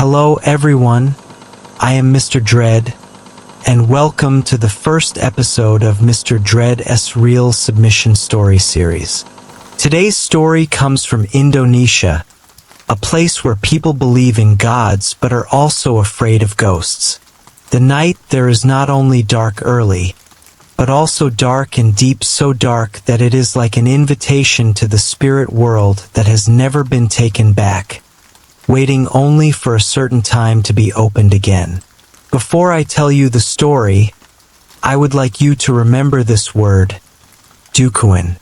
Hello everyone, I am Mr. Dread, and welcome to the first episode of Mr. Dread's Real Submission Story series. Today's story comes from Indonesia, a place where people believe in gods but are also afraid of ghosts. The night there is not only dark early, but also dark and deep, so dark that it is like an invitation to the spirit world that has never been taken back, waiting only for a certain time to be opened again. Before I tell you the story, I would like you to remember this word, dukuin.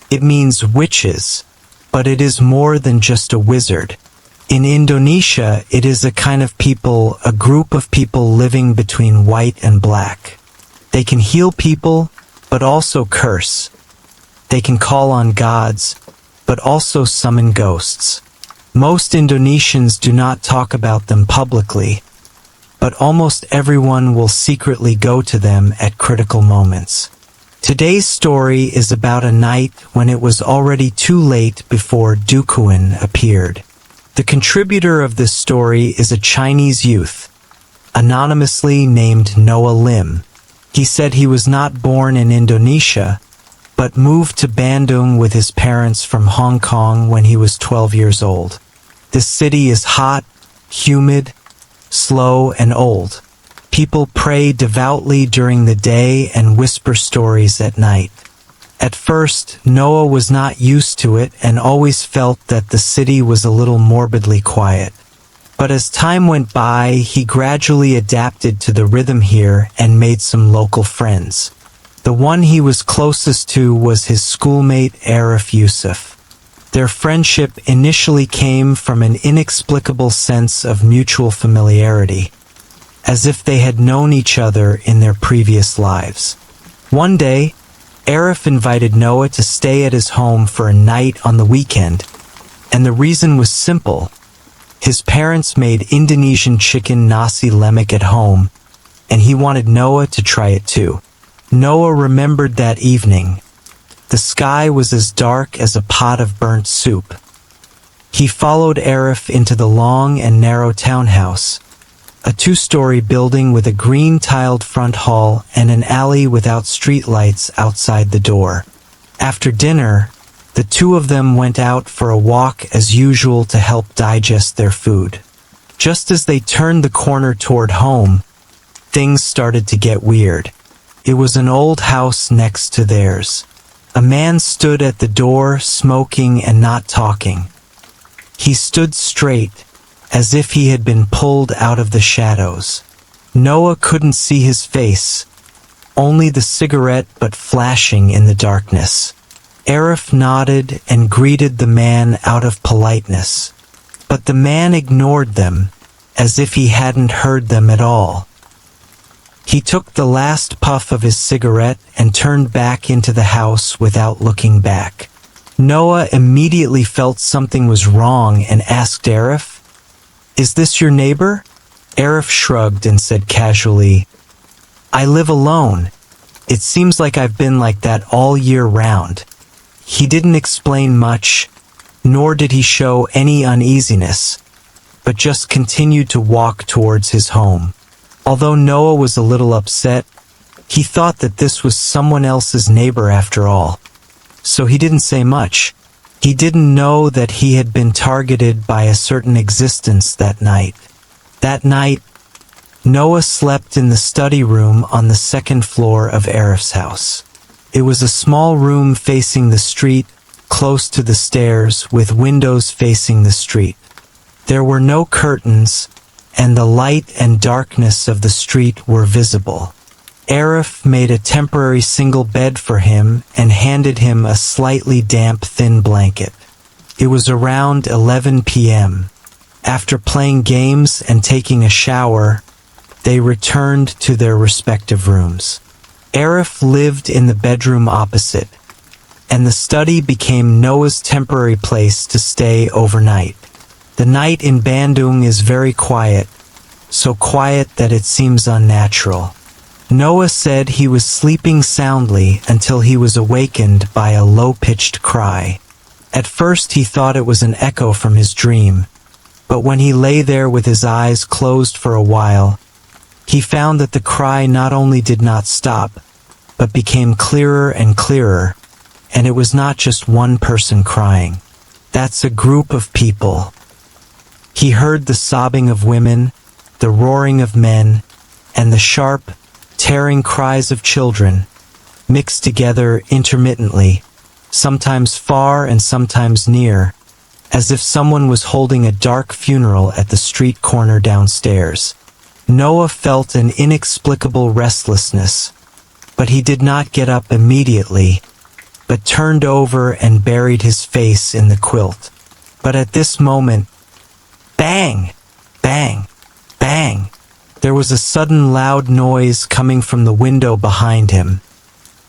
It means witches, but it is more than just a wizard. In Indonesia, it is a kind of people, a group of people living between white and black. They can heal people, but also curse. They can call on gods, but also summon ghosts. Most Indonesians do not talk about them publicly, but almost everyone will secretly go to them at critical moments. Today's story is about a night when it was already too late before dukuin appeared. The contributor of this story is a Chinese youth, anonymously named Noah Lim. He said he was not born in Indonesia, but moved to Bandung with his parents from Hong Kong when he was 12 years old. This city is hot, humid, slow, and old. People pray devoutly during the day and whisper stories at night. At first, Noah was not used to it and always felt that the city was a little morbidly quiet. But as time went by, he gradually adapted to the rhythm here and made some local friends. The one he was closest to was his schoolmate Arif Yusuf. Their friendship initially came from an inexplicable sense of mutual familiarity, as if they had known each other in their previous lives. One day, Arif invited Noah to stay at his home for a night on the weekend, and the reason was simple. His parents made Indonesian chicken nasi lemak at home, and he wanted Noah to try it too. Noah remembered that evening. The sky was as dark as a pot of burnt soup. He followed Arif into the long and narrow townhouse, a two-story building with a green-tiled front hall and an alley without streetlights outside the door. After dinner, the two of them went out for a walk as usual to help digest their food. Just as they turned the corner toward home, things started to get weird. It was an old house next to theirs. A man stood at the door, smoking and not talking. He stood straight, as if he had been pulled out of the shadows. Noah couldn't see his face, only the cigarette but flashing in the darkness. Arif nodded and greeted the man out of politeness, but the man ignored them, as if he hadn't heard them at all. He took the last puff of his cigarette and turned back into the house without looking back. Noah immediately felt something was wrong and asked Arif, "Is this your neighbor?" Arif shrugged and said casually, "I live alone. It seems like I've been like that all year round." He didn't explain much, nor did he show any uneasiness, but just continued to walk towards his home. Although Noah was a little upset, he thought that this was someone else's neighbor after all. So he didn't say much. He didn't know that he had been targeted by a certain existence that night. That night, Noah slept in the study room on the second floor of Arif's house. It was a small room facing the street, close to the stairs, with windows facing the street. There were no curtains, and the light and darkness of the street were visible. Arif made a temporary single bed for him and handed him a slightly damp thin blanket. It was around 11 p.m. After playing games and taking a shower, they returned to their respective rooms. Arif lived in the bedroom opposite, and the study became Noah's temporary place to stay overnight. The night in Bandung is very quiet, so quiet that it seems unnatural. Noah said he was sleeping soundly until he was awakened by a low-pitched cry. At first he thought it was an echo from his dream, But when he lay there with his eyes closed for a while, he found that the cry not only did not stop, but became clearer and clearer, and it was not just one person crying. That's a group of people. He heard the sobbing of women, the roaring of men, and the sharp, tearing cries of children, mixed together intermittently, sometimes far and sometimes near, as if someone was holding a dark funeral at the street corner downstairs. Noah felt an inexplicable restlessness, but he did not get up immediately, but turned over and buried his face in the quilt. But at this moment, bang, bang, bang, there was a sudden loud noise coming from the window behind him,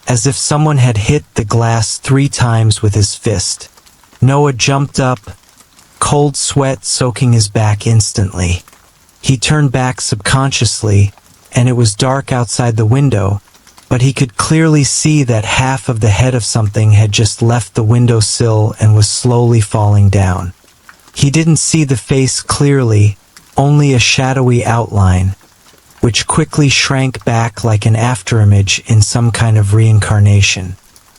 as if someone had hit the glass 3 times with his fist. Noah jumped up, cold sweat soaking his back instantly. He turned back subconsciously, and it was dark outside the window, but he could clearly see that half of the head of something had just left the windowsill and was slowly falling down. He didn't see the face clearly, only a shadowy outline, which quickly shrank back like an afterimage in some kind of reincarnation.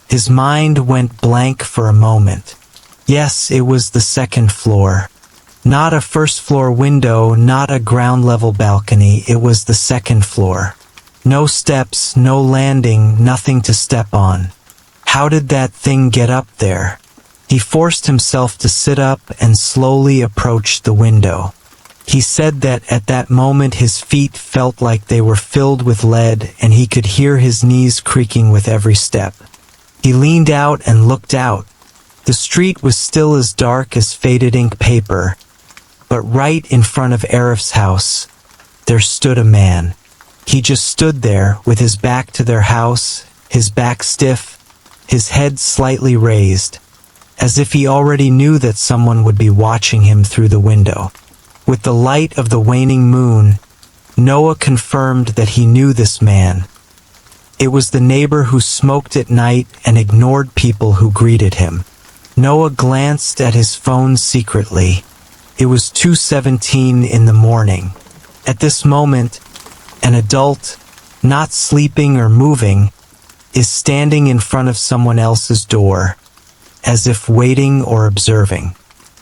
His mind went blank for a moment. Yes, it was the 2nd floor. Not a 1st floor window, not a ground level balcony, it was the 2nd floor. No steps, no landing, nothing to step on. How did that thing get up there? He forced himself to sit up and slowly approach the window. He said that at that moment his feet felt like they were filled with lead and he could hear his knees creaking with every step. He leaned out and looked out. The street was still as dark as faded ink paper, but right in front of Arif's house, there stood a man. He just stood there with his back to their house, his back stiff, his head slightly raised, as if he already knew that someone would be watching him through the window. With the light of the waning moon, Noah confirmed that he knew this man. It was the neighbor who smoked at night and ignored people who greeted him. Noah glanced at his phone secretly. It was 2:17 in the morning. At this moment, an adult, not sleeping or moving, is standing in front of someone else's door, as if waiting or observing.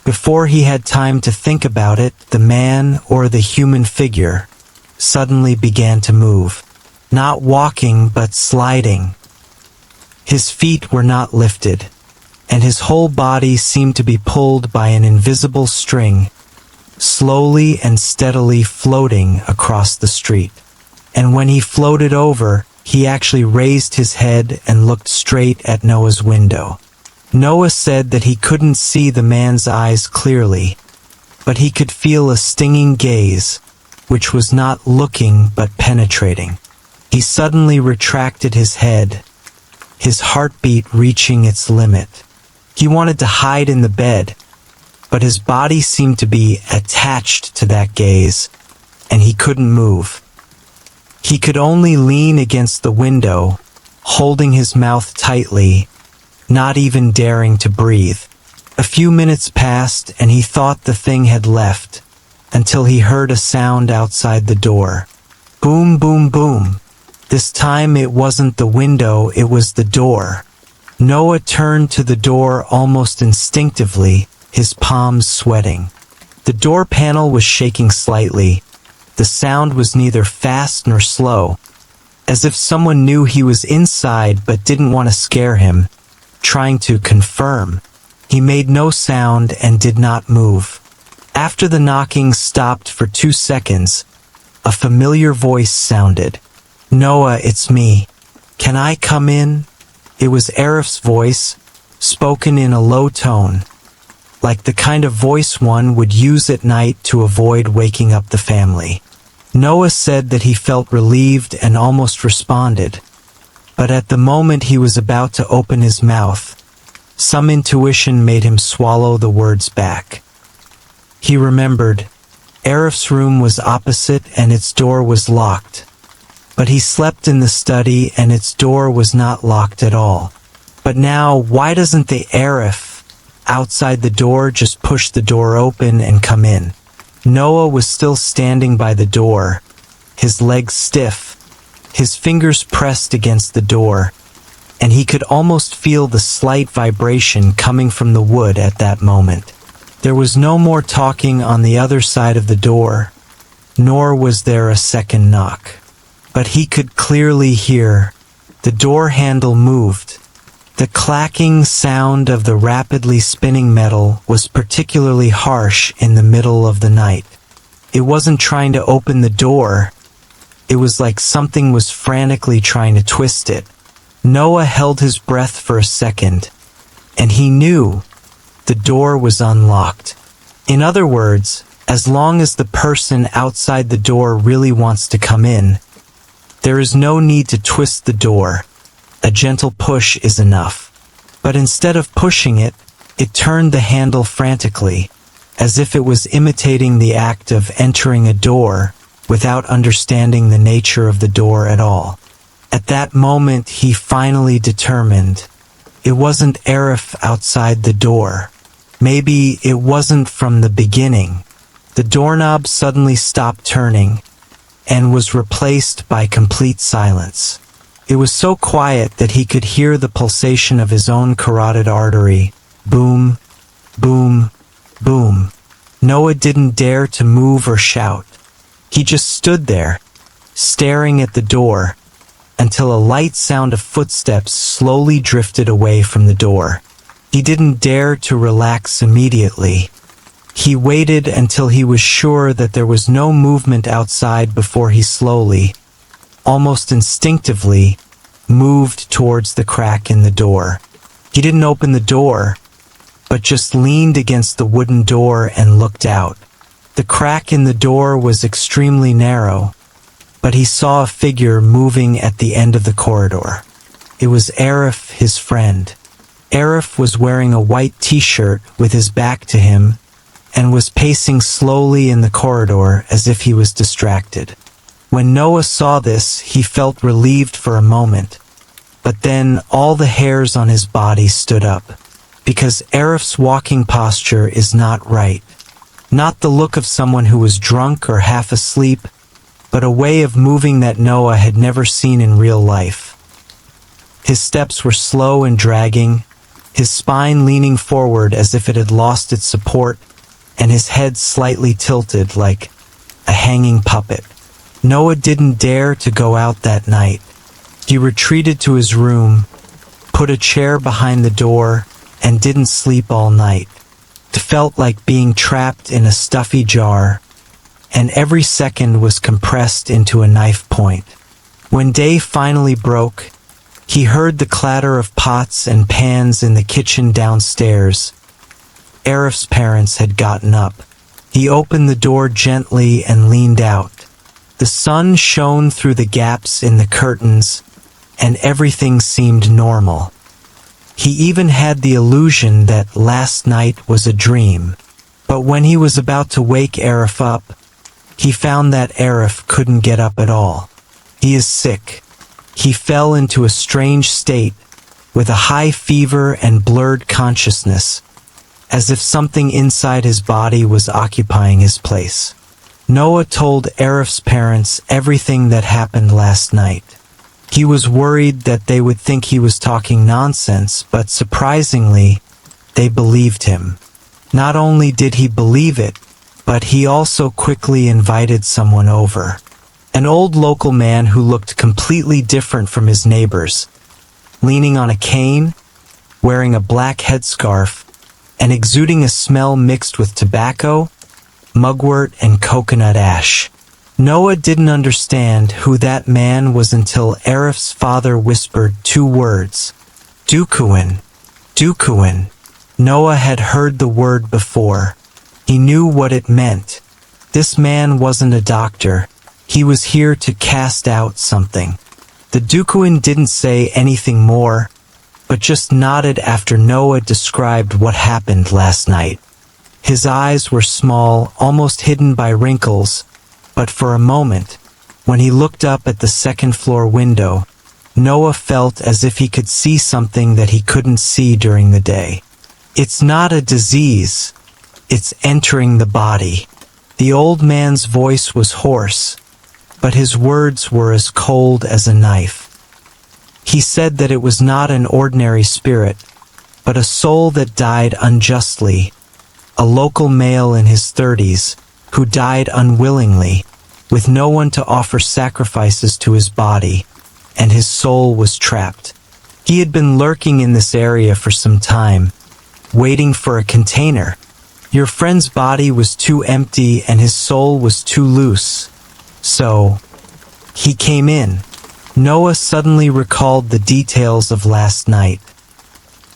Before he had time to think about it, the man, or the human figure, suddenly began to move. Not walking, but sliding. His feet were not lifted, and his whole body seemed to be pulled by an invisible string, slowly and steadily floating across the street. And when he floated over, he actually raised his head and looked straight at Noah's window. Noah said that he couldn't see the man's eyes clearly, but he could feel a stinging gaze, which was not looking but penetrating. He suddenly retracted his head, his heartbeat reaching its limit. He wanted to hide in the bed, but his body seemed to be attached to that gaze, and he couldn't move. He could only lean against the window, holding his mouth tightly, not even daring to breathe. A few minutes passed, and he thought the thing had left, until he heard a sound outside the door. Boom, boom, boom. This time it wasn't the window, it was the door. Noah turned to the door almost instinctively, his palms sweating. The door panel was shaking slightly. The sound was neither fast nor slow, as if someone knew he was inside but didn't want to scare him, trying to confirm. He made no sound and did not move. After the knocking stopped for 2 seconds, a familiar voice sounded. "Noah, it's me. Can I come in?" It was Arif's voice, spoken in a low tone, like the kind of voice one would use at night to avoid waking up the family. Noah said that he felt relieved and almost responded, but at the moment he was about to open his mouth, some intuition made him swallow the words back. He remembered, Arif's room was opposite and its door was locked, but he slept in the study and its door was not locked at all. But now, why doesn't the Arif outside the door just push the door open and come in? Noah was still standing by the door, his legs stiff, his fingers pressed against the door, and he could almost feel the slight vibration coming from the wood at that moment. There was no more talking on the other side of the door, nor was there a second knock. But he could clearly hear the door handle moved. The clacking sound of the rapidly spinning metal was particularly harsh in the middle of the night. It wasn't trying to open the door. It was like something was frantically trying to twist it. Noah held his breath for a second, and he knew the door was unlocked. In other words, as long as the person outside the door really wants to come in, there is no need to twist the door. A gentle push is enough. But instead of pushing it, it turned the handle frantically, as if it was imitating the act of entering a door without understanding the nature of the door at all. At that moment, he finally determined it wasn't Arif outside the door. Maybe it wasn't from the beginning. The doorknob suddenly stopped turning and was replaced by complete silence. It was so quiet that he could hear the pulsation of his own carotid artery. Boom, boom, boom. Noah didn't dare to move or shout. He just stood there, staring at the door, until a light sound of footsteps slowly drifted away from the door. He didn't dare to relax immediately. He waited until he was sure that there was no movement outside before he slowly, almost instinctively, moved towards the crack in the door. He didn't open the door, but just leaned against the wooden door and looked out. The crack in the door was extremely narrow, but he saw a figure moving at the end of the corridor. It was Arif, his friend. Arif was wearing a white t-shirt with his back to him and was pacing slowly in the corridor as if he was distracted. When Noah saw this, he felt relieved for a moment, but then all the hairs on his body stood up, because Arif's walking posture is not right. Not the look of someone who was drunk or half asleep, but a way of moving that Noah had never seen in real life. His steps were slow and dragging, his spine leaning forward as if it had lost its support, and his head slightly tilted like a hanging puppet. Noah didn't dare to go out that night. He retreated to his room, put a chair behind the door, and didn't sleep all night. It felt like being trapped in a stuffy jar, and every second was compressed into a knife point. When day finally broke, he heard the clatter of pots and pans in the kitchen downstairs. Arif's parents had gotten up. He opened the door gently and leaned out. The sun shone through the gaps in the curtains, and everything seemed normal. He even had the illusion that last night was a dream. But when he was about to wake Arif up, he found that Arif couldn't get up at all. He is sick. He fell into a strange state, with a high fever and blurred consciousness, as if something inside his body was occupying his place. Noah told Arif's parents everything that happened last night. He was worried that they would think he was talking nonsense, but surprisingly, they believed him. Not only did he believe it, but he also quickly invited someone over. An old local man who looked completely different from his neighbors, leaning on a cane, wearing a black headscarf, and exuding a smell mixed with tobacco, mugwort, and coconut ash. Noah didn't understand who that man was until Arif's father whispered two words, Dukuin. Dukuin. Noah had heard the word before. He knew what it meant. This man wasn't a doctor. He was here to cast out something. The Dukuin didn't say anything more, but just nodded after Noah described what happened last night. His eyes were small, almost hidden by wrinkles, but for a moment, when he looked up at the second-floor window, Noah felt as if he could see something that he couldn't see during the day. It's not a disease. It's entering the body. The old man's voice was hoarse, but his words were as cold as a knife. He said that it was not an ordinary spirit, but a soul that died unjustly, a local male in his 30s who died unwillingly, with no one to offer sacrifices to his body, and his soul was trapped. He had been lurking in this area for some time, waiting for a container. Your friend's body was too empty and his soul was too loose. So, he came in. Noah suddenly recalled the details of last night.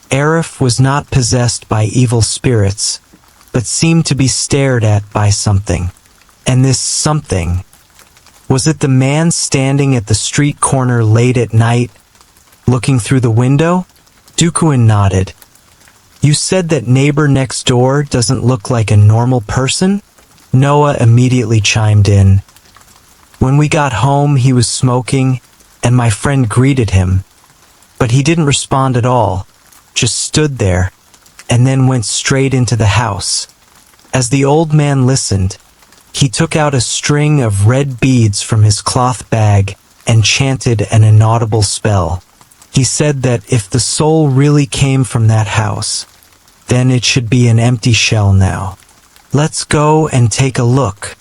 Arif was not possessed by evil spirits, but seemed to be stared at by something. And this something, was it the man standing at the street corner late at night, looking through the window? Dukuin nodded. You said that neighbor next door doesn't look like a normal person? Noah immediately chimed in. When we got home, he was smoking, and my friend greeted him. But he didn't respond at all, just stood there, and then went straight into the house. As the old man listened, he took out a string of red beads from his cloth bag and chanted an inaudible spell. He said that if the soul really came from that house, then it should be an empty shell now. Let's go and take a look.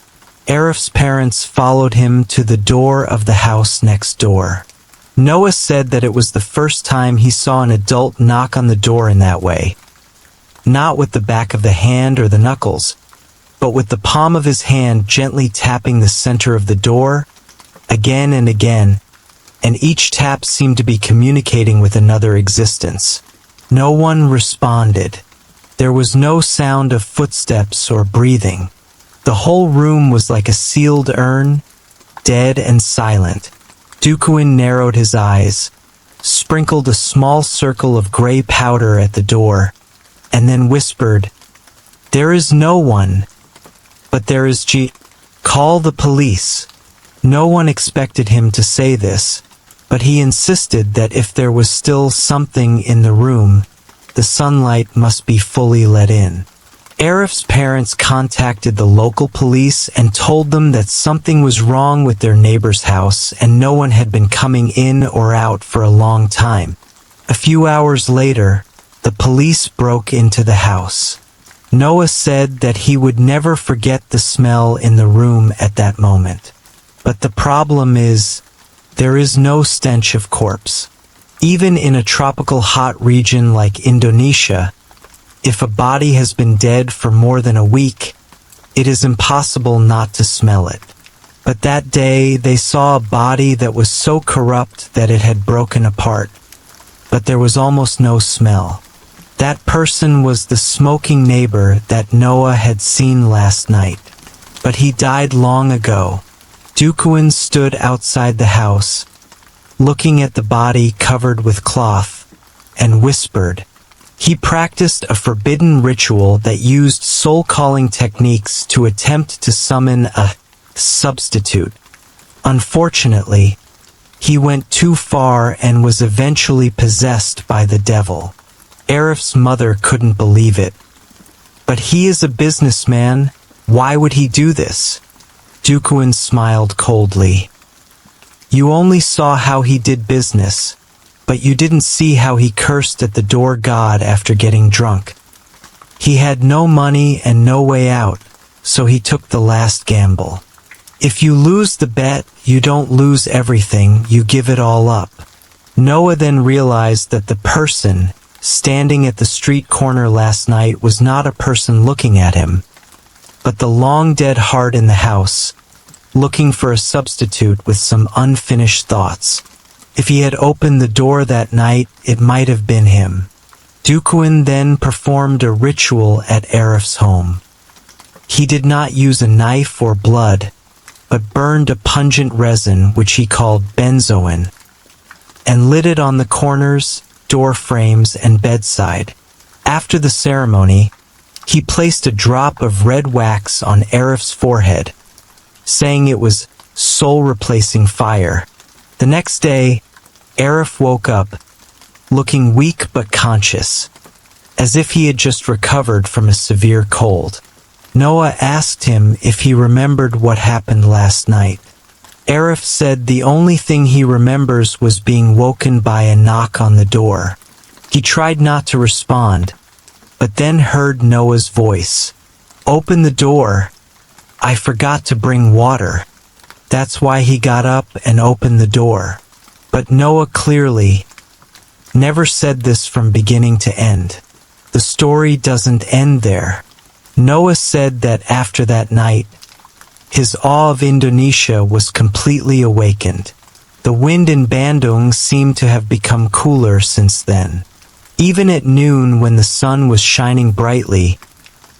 Arif's parents followed him to the door of the house next door. Noah said that it was the first time he saw an adult knock on the door in that way. Not with the back of the hand or the knuckles, but with the palm of his hand gently tapping the center of the door, again and again, and each tap seemed to be communicating with another existence. No one responded. There was no sound of footsteps or breathing. The whole room was like a sealed urn, dead and silent. Dukuin narrowed his eyes, sprinkled a small circle of gray powder at the door, and then whispered, "There is no one, but there is Call the police." No one expected him to say this, but he insisted that if there was still something in the room, the sunlight must be fully let in. Arif's parents contacted the local police and told them that something was wrong with their neighbor's house and no one had been coming in or out for a long time. A few hours later, the police broke into the house. Noah said that he would never forget the smell in the room at that moment. But the problem is, there is no stench of corpse. Even in a tropical hot region like Indonesia, if a body has been dead for more than a week, it is impossible not to smell it. But that day they saw a body that was so corrupt that it had broken apart. But there was almost no smell. That person was the smoking neighbor that Noah had seen last night. But he died long ago. Dukuin stood outside the house, looking at the body covered with cloth, and whispered. He practiced a forbidden ritual that used soul-calling techniques to attempt to summon a substitute. Unfortunately, he went too far and was eventually possessed by the devil. Arif's mother couldn't believe it. But he is a businessman. Why would he do this? Dukuin smiled coldly. You only saw how he did business, but you didn't see how he cursed at the door god after getting drunk. He had no money and no way out, so he took the last gamble. If you lose the bet, you don't lose everything, you give it all up. Noah then realized that the person standing at the street corner last night was not a person looking at him, but the long-dead heart in the house, looking for a substitute with some unfinished thoughts. If he had opened the door that night, it might have been him. Dukuin then performed a ritual at Arif's home. He did not use a knife or blood, but burned a pungent resin which he called benzoin, and lit it on the corners, door frames, and bedside. After the ceremony, he placed a drop of red wax on Arif's forehead, saying it was soul-replacing fire. The next day, Arif woke up, looking weak but conscious, as if he had just recovered from a severe cold. Noah asked him if he remembered what happened last night. Arif said the only thing he remembers was being woken by a knock on the door. He tried not to respond, but then heard Noah's voice. "Open the door. I forgot to bring water." That's why he got up and opened the door. But Noah clearly never said this from beginning to end. The story doesn't end there. Noah said that after that night, his awe of Indonesia was completely awakened. The wind in Bandung seemed to have become cooler since then. Even at noon, when the sun was shining brightly,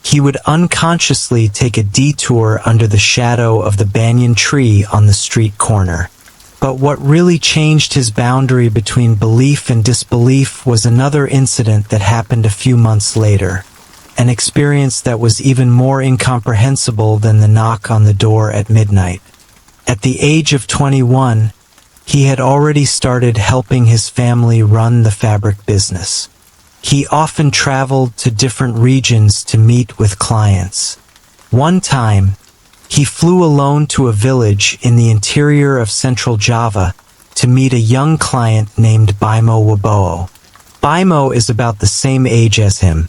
he would unconsciously take a detour under the shadow of the banyan tree on the street corner. But what really changed his boundary between belief and disbelief was another incident that happened a few months later. An experience that was even more incomprehensible than the knock on the door at midnight. At the age of 21, he had already started helping his family run the fabric business. He often traveled to different regions to meet with clients. One time, he flew alone to a village in the interior of central Java to meet a young client named Bimo Wibowo. Bimo is about the same age as him,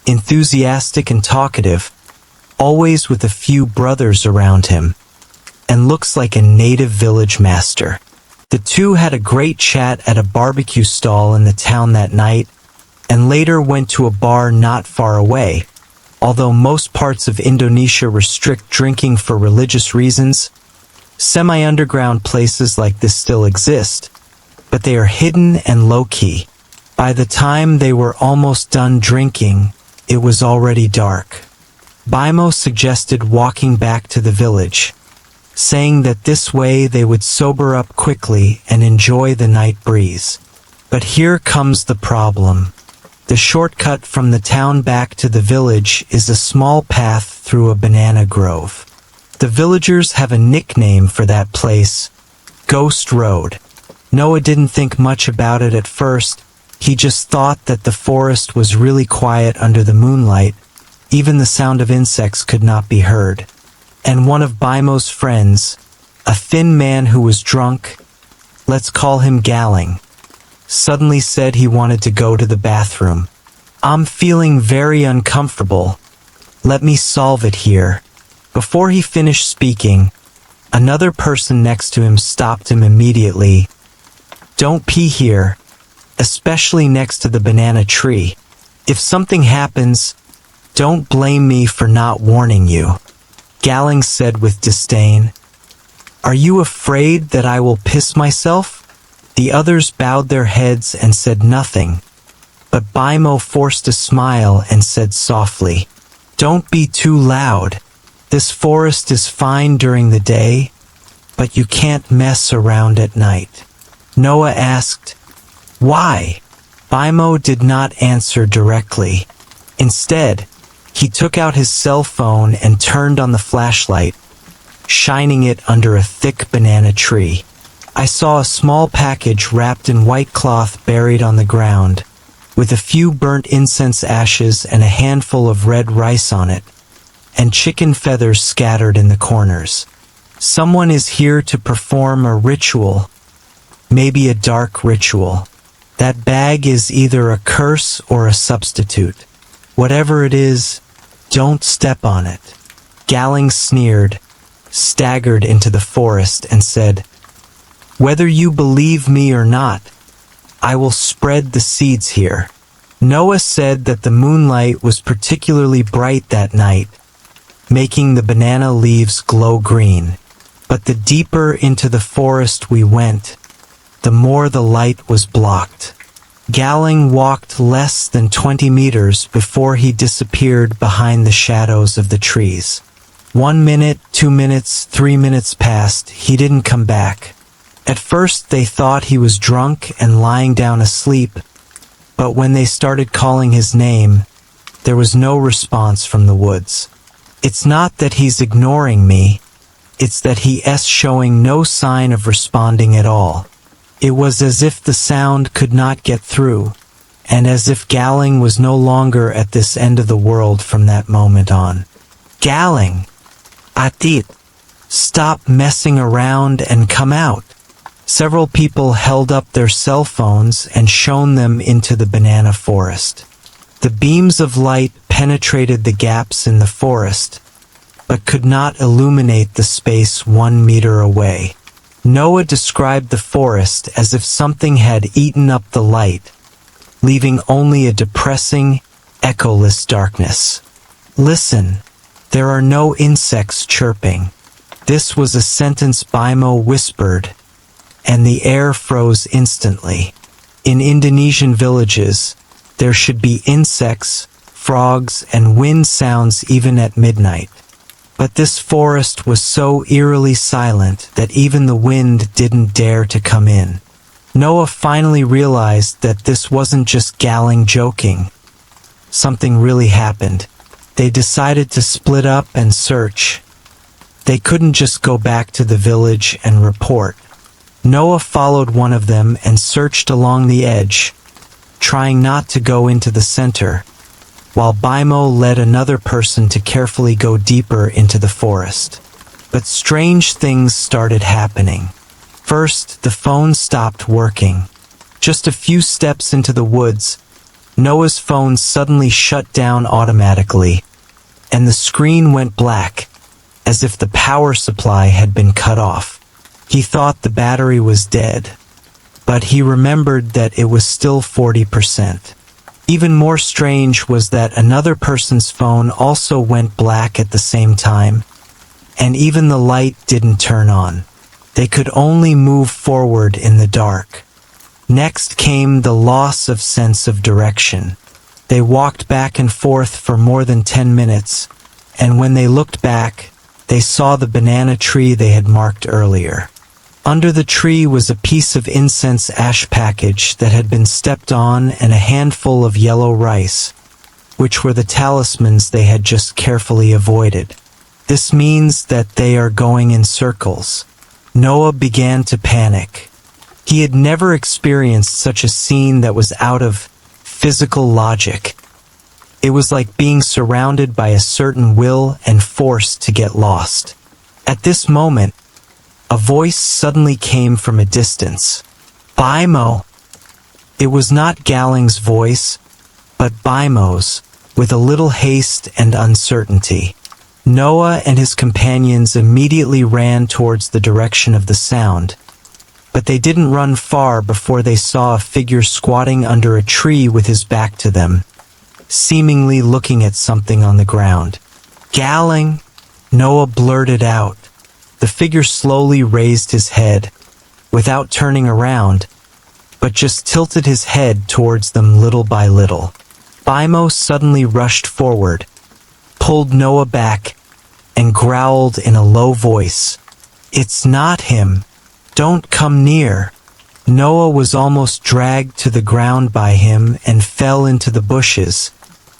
enthusiastic and talkative, always with a few brothers around him, and looks like a native village master. The two had a great chat at a barbecue stall in the town that night, and later went to a bar not far away. Although most parts of Indonesia restrict drinking for religious reasons, semi-underground places like this still exist, but they are hidden and low-key. By the time they were almost done drinking, it was already dark. Bimo suggested walking back to the village, saying that this way they would sober up quickly and enjoy the night breeze. But here comes the problem. The shortcut from the town back to the village is a small path through a banana grove. The villagers have a nickname for that place, Ghost Road. Noah didn't think much about it at first. He just thought that the forest was really quiet under the moonlight. Even the sound of insects could not be heard. And one of Bimo's friends, a thin man who was drunk, let's call him Galing, suddenly said he wanted to go to the bathroom. "I'm feeling very uncomfortable. Let me solve it here." Before he finished speaking, another person next to him stopped him immediately. "Don't pee here, especially next to the banana tree. If something happens, don't blame me for not warning you," Galing said with disdain. "Are you afraid that I will piss myself?" The others bowed their heads and said nothing, but Bimo forced a smile and said softly, "Don't be too loud. This forest is fine during the day, but you can't mess around at night." Noah asked, "Why?" Bimo did not answer directly. Instead, he took out his cell phone and turned on the flashlight, shining it under a thick banana tree. "I saw a small package wrapped in white cloth buried on the ground, with a few burnt incense ashes and a handful of red rice on it, and chicken feathers scattered in the corners. Someone is here to perform a ritual, maybe a dark ritual. That bag is either a curse or a substitute. Whatever it is, don't step on it." Galing sneered, staggered into the forest, and said, "Whether you believe me or not, I will spread the seeds here." Noah said that the moonlight was particularly bright that night, making the banana leaves glow green. But the deeper into the forest we went, the more the light was blocked. Galing walked less than 20 meters before he disappeared behind the shadows of the trees. 1 minute, 2 minutes, 3 minutes passed. He didn't come back. At first they thought he was drunk and lying down asleep, but when they started calling his name, there was no response from the woods. "It's not that he's ignoring me, it's that he's showing no sign of responding at all." It was as if the sound could not get through, and as if Galing was no longer at this end of the world from that moment on. Galing, Atit, stop messing around and come out. Several people held up their cell phones and shone them into the banana forest. The beams of light penetrated the gaps in the forest, but could not illuminate the space 1 meter away. Noah described the forest as if something had eaten up the light, leaving only a depressing, echoless darkness. Listen, there are no insects chirping. This was a sentence Bimo whispered, and the air froze instantly. In Indonesian villages, there should be insects, frogs, and wind sounds even at midnight. But this forest was so eerily silent that even the wind didn't dare to come in. Noah finally realized that this wasn't just Galing joking. Something really happened. They decided to split up and search. They couldn't just go back to the village and report. Noah followed one of them and searched along the edge, trying not to go into the center, while Bimo led another person to carefully go deeper into the forest. But strange things started happening. First, the phone stopped working. Just a few steps into the woods, Noah's phone suddenly shut down automatically, and the screen went black, as if the power supply had been cut off. He thought the battery was dead, but he remembered that it was still 40%. Even more strange was that another person's phone also went black at the same time, and even the light didn't turn on. They could only move forward in the dark. Next came the loss of sense of direction. They walked back and forth for more than 10 minutes, and when they looked back, they saw the banana tree they had marked earlier. Under the tree was a piece of incense ash package that had been stepped on and a handful of yellow rice, which were the talismans they had just carefully avoided. This means that they are going in circles. Noah began to panic. He had never experienced such a scene that was out of physical logic. It was like being surrounded by a certain will and force to get lost. At this moment, a voice suddenly came from a distance. Bimo! It was not Galing's voice, but Bimo's, with a little haste and uncertainty. Noah and his companions immediately ran towards the direction of the sound, but they didn't run far before they saw a figure squatting under a tree with his back to them, seemingly looking at something on the ground. Galing! Noah blurted out. The figure slowly raised his head, without turning around, but just tilted his head towards them little by little. Bimo suddenly rushed forward, pulled Noah back, and growled in a low voice, "It's not him. Don't come near." Noah was almost dragged to the ground by him and fell into the bushes,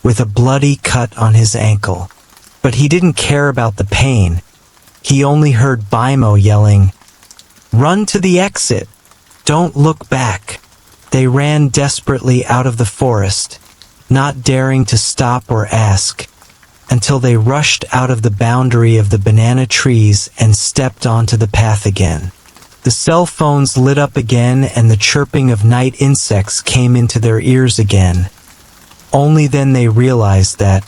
with a bloody cut on his ankle. But he didn't care about the pain. He only heard Bimo yelling, "Run to the exit! Don't look back!" They ran desperately out of the forest, not daring to stop or ask, until they rushed out of the boundary of the banana trees and stepped onto the path again. The cell phones lit up again and the chirping of night insects came into their ears again. Only then they realized that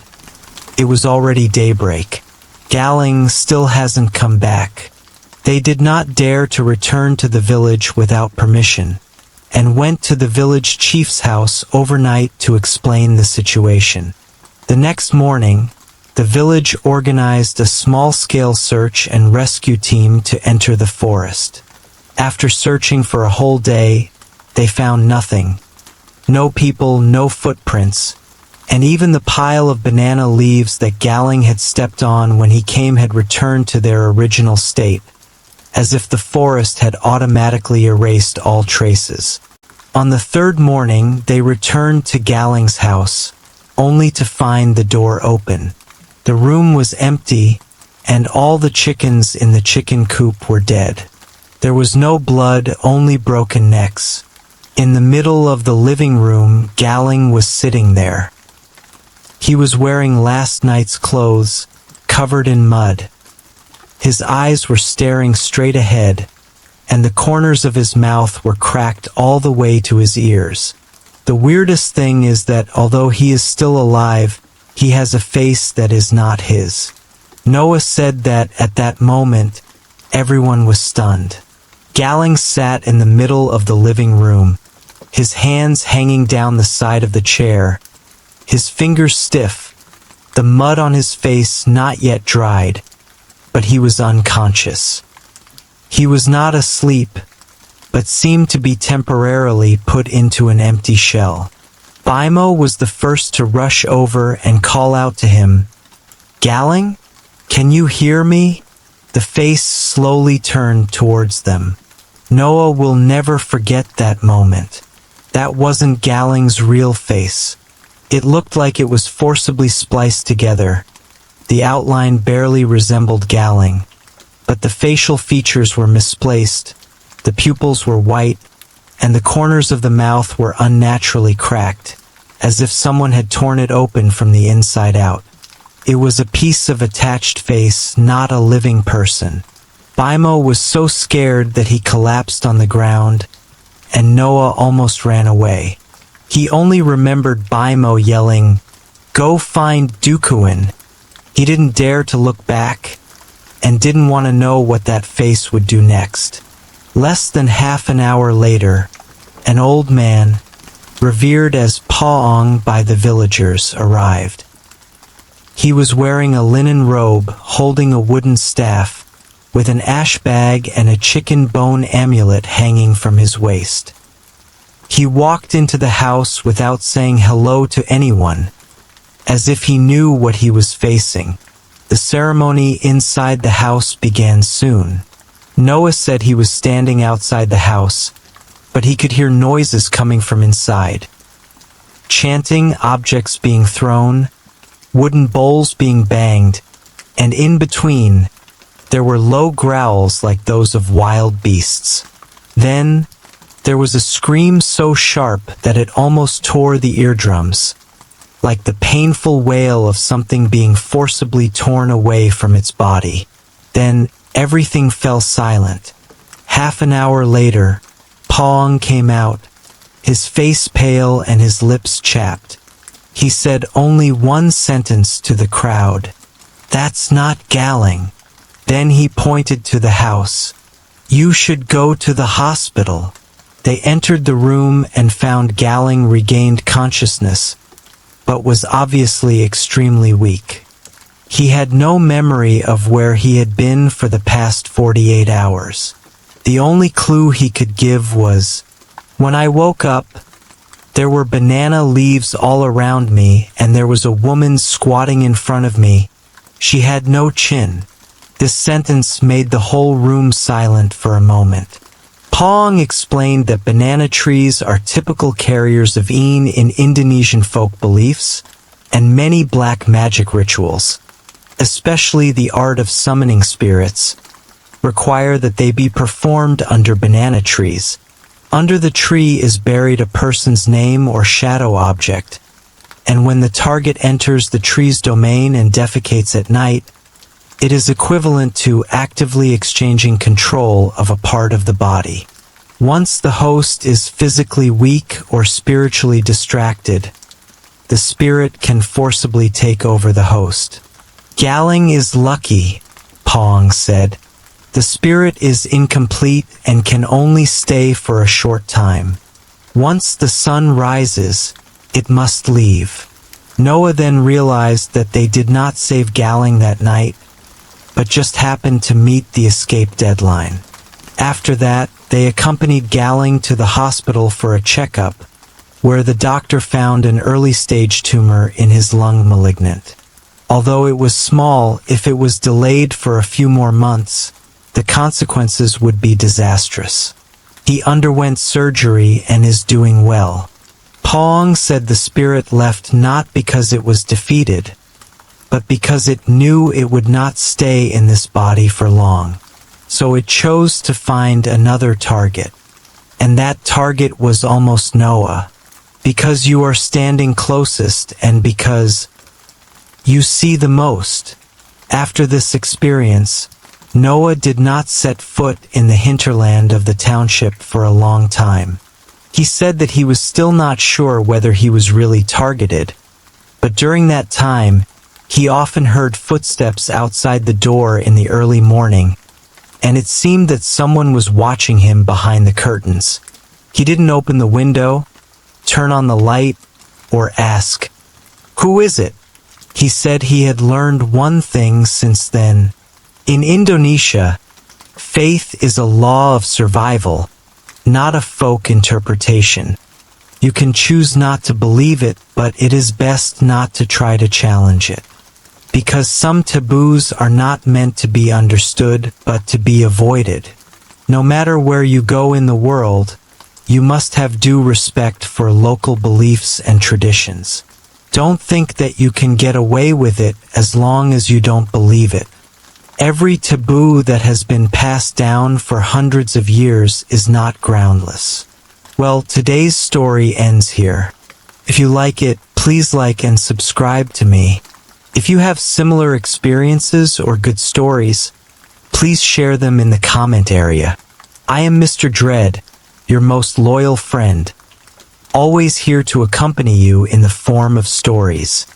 it was already daybreak. Galing still hasn't come back. They did not dare to return to the village without permission, and went to the village chief's house overnight to explain the situation. The next morning, the village organized a small-scale search and rescue team to enter the forest. After searching for a whole day, they found nothing. No people, no footprints, and even the pile of banana leaves that Galing had stepped on when he came had returned to their original state, as if the forest had automatically erased all traces. On the third morning, they returned to Galing's house, only to find the door open. The room was empty, and all the chickens in the chicken coop were dead. There was no blood, only broken necks. In the middle of the living room, Galing was sitting there. He was wearing last night's clothes, covered in mud. His eyes were staring straight ahead, and the corners of his mouth were cracked all the way to his ears. The weirdest thing is that although he is still alive, he has a face that is not his. Noah said that at that moment, everyone was stunned. Galling sat in the middle of the living room, his hands hanging down the side of the chair, his fingers stiff, the mud on his face not yet dried, but he was unconscious. He was not asleep, but seemed to be temporarily put into an empty shell. Bimo was the first to rush over and call out to him, "Galling? Can you hear me?" The face slowly turned towards them. Noah will never forget that moment. That wasn't Galling's real face. It looked like it was forcibly spliced together. The outline barely resembled Galling, but the facial features were misplaced, the pupils were white, and the corners of the mouth were unnaturally cracked, as if someone had torn it open from the inside out. It was a piece of attached face, not a living person. Bimo was so scared that he collapsed on the ground, and Noah almost ran away. He only remembered Bimo yelling, "Go find Dukuin." He didn't dare to look back, and didn't want to know what that face would do next. Less than half an hour later, an old man, revered as Paong by the villagers, arrived. He was wearing a linen robe, holding a wooden staff, with an ash bag and a chicken bone amulet hanging from his waist. He walked into the house without saying hello to anyone, as if he knew what he was facing. The ceremony inside the house began soon. Noah said he was standing outside the house, but he could hear noises coming from inside. Chanting, objects being thrown, wooden bowls being banged, and in between, there were low growls like those of wild beasts. Then, there was a scream so sharp that it almost tore the eardrums, like the painful wail of something being forcibly torn away from its body. Then, everything fell silent. Half an hour later, Paong came out, his face pale and his lips chapped. He said only one sentence to the crowd, "That's not Galling." Then he pointed to the house. "You should go to the hospital." They entered the room and found Galling regained consciousness, but was obviously extremely weak. He had no memory of where he had been for the past 48 hours. The only clue he could give was, "When I woke up, there were banana leaves all around me and there was a woman squatting in front of me. She had no chin." This sentence made the whole room silent for a moment. Paong explained that banana trees are typical carriers of een in Indonesian folk beliefs and many black magic rituals, especially the art of summoning spirits, require that they be performed under banana trees. Under the tree is buried a person's name or shadow object, and when the target enters the tree's domain and defecates at night, it is equivalent to actively exchanging control of a part of the body. Once the host is physically weak or spiritually distracted, the spirit can forcibly take over the host. "Galling is lucky," Paong said. "The spirit is incomplete and can only stay for a short time. Once the sun rises, it must leave." Noah then realized that they did not save Galling that night, but just happened to meet the escape deadline. After that, they accompanied Galling to the hospital for a checkup, where the doctor found an early-stage tumor in his lung malignant. Although it was small, if it was delayed for a few more months, the consequences would be disastrous. He underwent surgery and is doing well. Paong said the spirit left not because it was defeated, but because it knew it would not stay in this body for long. So it chose to find another target. And that target was almost Noah. Because you are standing closest and because you see the most. After this experience, Noah did not set foot in the hinterland of the township for a long time. He said that he was still not sure whether he was really targeted, but during that time, he often heard footsteps outside the door in the early morning, and it seemed that someone was watching him behind the curtains. He didn't open the window, turn on the light, or ask, "Who is it?" He said he had learned one thing since then. In Indonesia, faith is a law of survival, not a folk interpretation. You can choose not to believe it, but it is best not to try to challenge it. Because some taboos are not meant to be understood, but to be avoided. No matter where you go in the world, you must have due respect for local beliefs and traditions. Don't think that you can get away with it as long as you don't believe it. Every taboo that has been passed down for hundreds of years is not groundless. Well, today's story ends here. If you like it, please like and subscribe to me. If you have similar experiences or good stories, please share them in the comment area. I am Mr. Dread, your most loyal friend, always here to accompany you in the form of stories.